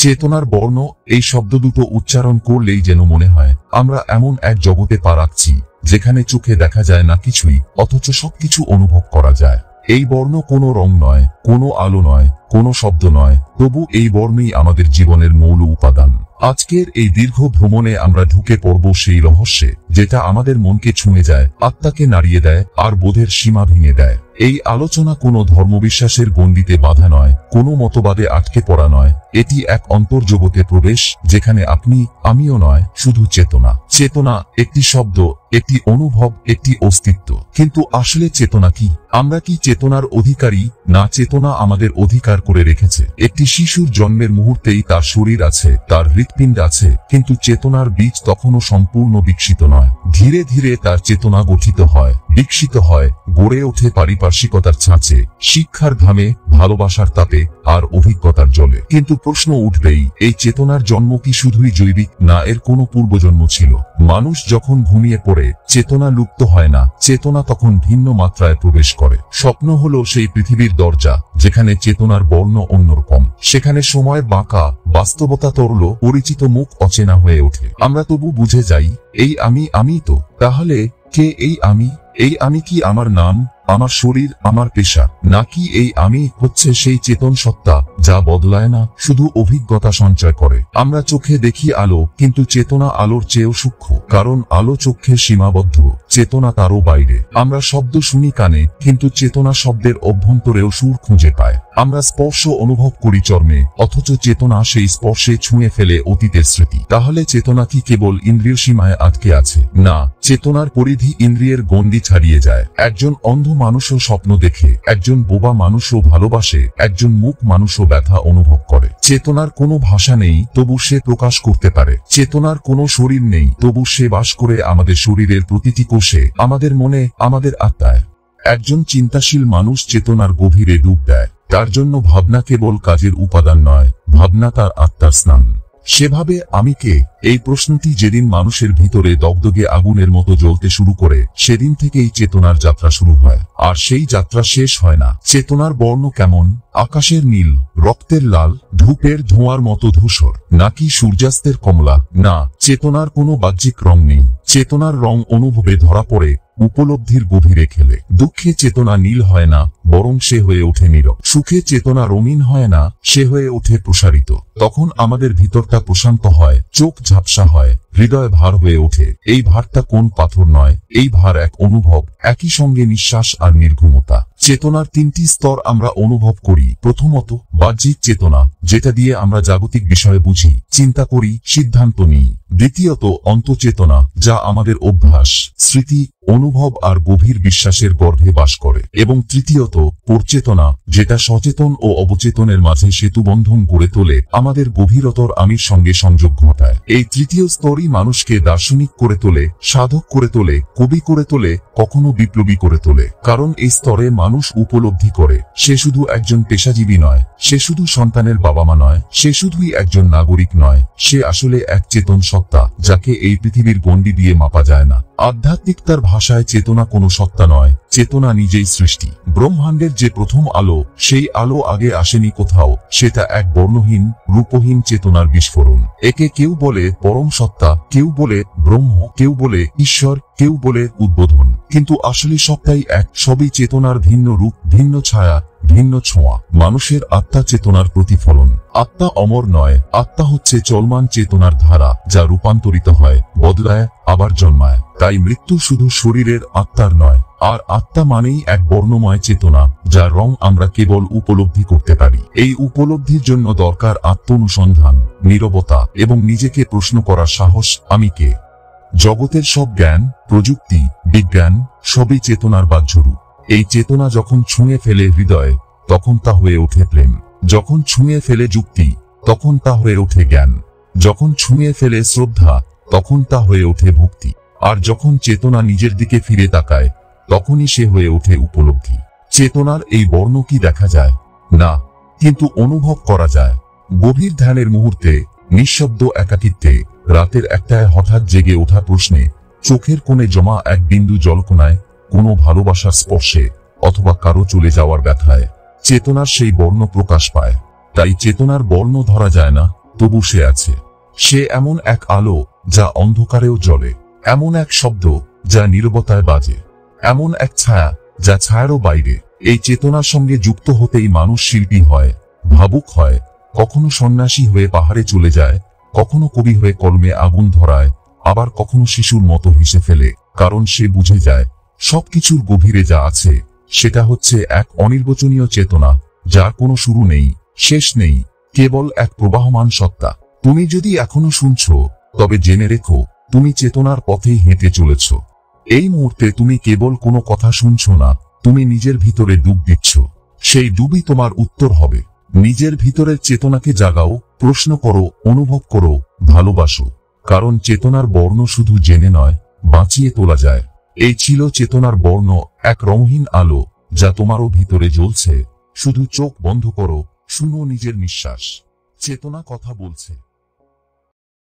চেতনার বর্ণ, এই শব্দ দুটো উচ্চারণ করলেই যেন মনে হয় আমরা এমন এক জগতে পা রাখছি যেখানে চোখে দেখা যায় না কিছুই, অথচ সবকিছু অনুভব করা যায়। এই বর্ণ কোনো রং নয়, কোনো আলো নয়, কোনো শব্দ নয়, তবু এই বর্ণই আমাদের জীবনের মৌল উপাদান। আজকের এই দীর্ঘ ভ্রমণে আমরা ঢুকে পড়ব সেই রহস্যে যেটা আমাদের মনকে ছুঁয়ে যায়, আত্মাকে নাড়িয়ে দেয় আর বোধের সীমা ভেঙে দেয়। এই আলোচনা কোনো ধর্মবিশ্বাসের গণ্ডিতে বাধা নয়, কোনো মতবাদে আটকে পড়া নয়, এটি এক অন্তর্জগতে প্রবেশ যেখানে আপনি আমিও নয়, শুধু চেতনা। চেতনা একটি শব্দ, একটি অনুভব, একটি অস্তিত্ব, কিন্তু আসলে চেতনা কি? আমরা কি চেতনার অধিকারী, না চেতনা আমাদের অধিকার করে রেখেছে? একটি শিশুর জন্মের মুহূর্তেই তার শরীর আছে, তার হৃৎপিণ্ড আছে, কিন্তু চেতনার বীজ তখনও সম্পূর্ণ বিকশিত নয়। ধীরে ধীরে তার চেতনা গঠিত হয়, বিকশিত হয়, গড়ে ওঠে পারিপার্শ্বিকতার ছাঁচে, শিক্ষার ঘামে, ভালোবাসার তাপে আর অভিজ্ঞতার জলে। কিন্তু প্রশ্ন উঠবেই, এই চেতনার জন্ম কি শুধুই জৈবিক, না এর কোনো পূর্বজন্ম ছিল? মানুষ যখন ঘুমিয়ে পড়ে চেতনা লুপ্ত হয় না, চেতনা তখন ভিন্ন মাত্রায় প্রবেশ করে। স্বপ্ন হলো সেই পৃথিবীর দরজা যেখানে চেতনার বর্ণ অন্যরকম, সেখানে সময় বাঁকা, বাস্তবতা তরল, পরিচিত মুখ অচেনা হয়ে ওঠে। আমরা তবু বুঝে যাই এই আমি তো। তাহলে কে এই আমি? এই আমি কি আমার নাম, আমার শরীর, আমার পেশা, নাকি এই আমি হচ্ছে সেই চেতন সত্তা যা বদলায় না, শুধু অভিজ্ঞতা সঞ্চয় করে? আমরা চোখে দেখি আলো, কিন্তু চেতনা আলোর চেয়েও সূক্ষ্ম, কারণ আলো চোখে সীমাবদ্ধ, চেতনা তারও বাইরে। আমরা শব্দ শুনি কানে, কিন্তু চেতনা শব্দের অভ্যন্তরেও সুর খুঁজে পায়। আমরা স্পর্শ অনুভব করি চর্মে, অথচ চেতনা সেই স্পর্শে ছুঁয়ে ফেলে অতীতের স্মৃতি। তাহলে চেতনা কি কেবল ইন্দ্রিয় সীমায় আটকে আছে? না, চেতনার পরিধি ইন্দ্রিয়ের গণ্ডি ছাড়িয়ে যায়। একজন অন্ধ মানুষও স্বপ্ন দেখে, একজন বোবা মানুষও ভালোবাসে, একজন মূক মানুষও ব্যথা অনুভব করে। চেতনার কোনো ভাষা নেই, তবু সে প্রকাশ করতে পারে। চেতনার কোনো শরীর নেই, তবু সে বাস করে আমাদের শরীরের প্রতিটি কোষে, আমাদের মনে, আমাদের আত্মায়। একজন চিন্তাশীল মানুষ চেতনার গভীরে ডুব দেয়। তার জন্য ভাবনা কেবল কাজের উপাদান নয়, ভাবনা তার আত্মার স্নান। সেভাবে আমি কে? এই প্রশ্নটি যেদিন মানুষের ভিতরে দগদগে আগুনের মতো জ্বলতে শুরু করে, সেদিন থেকেই চেতনার যাত্রা শুরু হয়। আর সেই যাত্রা শেষ হয় না। চেতনার বর্ণ কেমন? আকাশের নীল, রক্তের লাল, ধূপের ধোঁয়ার মতো ধূসর, নাকি সূর্যাস্তের কমলা? না, চেতনার কোনো বাহ্যিক রং নেই। চেতনার রং অনুভবে ধরা পড়ে, উপলব্ধির গভীরে খেলে। দুঃখে চেতনা নীল হয় না, বরং সে হয়ে ওঠে নীরব। সুখে চেতনা রঙিন হয় না, সে হয়ে ওঠে প্রসারিত। তখন আমাদের ভিতরটা প্রশান্ত হয়, চোখ ঝাপসা হয়, হৃদয় ভার হয়ে ওঠে। এই ভারটা কোন পাথর নয়, এই ভার এক অনুভব, একই সঙ্গে নিঃশ্বাস আর নির্ঘুমতা। চেতনার তিনটি স্তর আমরা অনুভব করি। প্রথমত, বাহ্যিক চেতনা, যেটা দিয়ে আমরা জাগতিক বিষয়ে বুঝি, চিন্তা করি, সিদ্ধান্ত নিই। দ্বিতীয়ত, অন্তঃচেতনা, যা আমাদের অভ্যাস, স্মৃতি, অনুভব আর গভীর বিশ্বাসের গর্ভে বাস করে। এবং তৃতীয়ত, পরচেতনা, যেটা সচেতন ও অবচেতনের মাঝে সেতুবন্ধন গড়ে তোলে, আমাদের গভীরতর আমির সঙ্গে সংযোগ ঘটায়। এই তৃতীয় স্তরই মানুষকে দার্শনিক করে তোলে, সাধক করে তোলে, কবি করে তোলে, কখনো বিপ্লবী করে তোলে। কারণ এই স্তরে মানুষ উপলব্ধি করে সে শুধু একজন পেশাজীবী নয়, সে শুধু সন্তানের বাবা মা নয়, সে শুধুই একজন নাগরিক নয়, সে আসলে এক চেতন সত্তা যাকে এই পৃথিবীর গণ্ডি দিয়ে মাপা যায় না। আধ্যাত্মিকতার ভাষায় চেতনা কোনো সত্তা নয়, চেতনা নিজেই সৃষ্টি। ব্রহ্মাণ্ডের যে প্রথম আলো, সেই আলো আগে আসেনি কোথাও, সেটা এক বর্ণহীন, রূপহীন চেতনার বিস্ফোরণ। একে কেউ বলে পরম সত্তা, কেউ বলে ব্রহ্ম, কেউ বলে ঈশ্বর, কেউ বলে উদ্বোধন, কিন্তু আসলে সবটাই এক। সবই চেতনার ভিন্ন রূপ, ভিন্ন ছায়া, ভিন্ন ছোঁয়া। মানুষের আত্মা চেতনার প্রতিফলন। আত্মা অমর নয়, আত্মা হচ্ছে চলমান চেতনার ধারা, যা রূপান্তরিত হয়, বদলায়, আবার জন্মায়। তাই মৃত্যু শুধু শরীরের, আত্মার নয়। আর আত্মা মানেই এক বর্ণময় চেতনা, যার রং আমরা কেবল উপলব্ধি করতে পারি। এই উপলব্ধির জন্য দরকার আত্মানুসন্ধান, নীরবতা এবং নিজেকে প্রশ্ন করার সাহস, আমি কে? জগতের সব জ্ঞান, প্রযুক্তি, বিজ্ঞান সবই চেতনার বাহ্যরূপ। এই চেতনা যখন ছুঁয়ে ফেলে হৃদয়, তখন তা হয়ে ওঠে প্রেম। যখন ছুঁয়ে ফেলে যুক্তি, তখন তা হয়ে ওঠে জ্ঞান। যখন ছুঁয়ে ফেলে শ্রদ্ধা, তখন তা হয়ে ওঠে ভক্তি। আর যখন চেতনা নিজের দিকে ফিরে তাকায়, তখনই সে হয়ে ওঠে উপলব্ধি। চেতনার এই বর্ণ কি দেখা যায়? না, কিন্তু অনুভব করা যায়। গভীর ধ্যানের মুহূর্তে, নিঃশব্দ একাকিত্বে, রাতের একটায় হঠাৎ জেগে ওঠা প্রশ্নে, চোখের কোণে জমা এক বিন্দু জলকণায়, কোনো ভালোবাসার স্পর্শে, অথবা কারো চলে যাওয়ার ব্যথায় চেতনার সেই বর্ণ প্রকাশ পায়। তাই চেতনার বর্ণ ধরা যায় না, তবু সে আছে। সে এমন এক আলো যা অন্ধকারেও জ্বলে, এমন এক শব্দ যা নীরবতায় বাজে, এমন এক ছায়া যা ছায়ারও বাইরে। এই চেতনার সঙ্গে যুক্ত হতেই মানুষ শিল্পী হয়, ভাবুক হয়, কখনো সন্ন্যাসী হয়ে পাহাড়ে চলে যায়, কখনো কবি হয়ে কলমে আগুন ধরায়, আবার কখনো শিশুর মতো হেসে ফেলে, কারণ সে বুঝে যায় সবকিছুর গভীরে যা আছে সেটা হচ্ছে এক অনির্বচনীয় চেতনা, যার কোনো শুরু নেই, শেষ নেই, কেবল এক প্রবাহমান সত্তা। তুমি যদি এখনো শুনছো, তবে জেনে রেখো, তুমি চেতনার পথেই হেঁটে চলেছ। এই মুহূর্তে তুমি কেবল কোনো কথা শুনছো না, তুমি নিজের ভিতরে ডুব দিচ্ছ। সেই ডুবই তোমার উত্তর হবে। নিজের ভিতরের চেতনাকে জাগাও, প্রশ্ন করো, অনুভব করো, ভালোবাসো। কারণ চেতনার বর্ণ শুধু জেনে নয়, বাঁচিয়ে তোলা যায়। এই ছিল চেতনার বর্ণ, এক রঙহীন আলো যা তোমারও ভিতরে জ্বলছে। শুধু চোখ বন্ধ করো, শুনো নিজের নিঃশ্বাস। চেতনা কথা বলছে।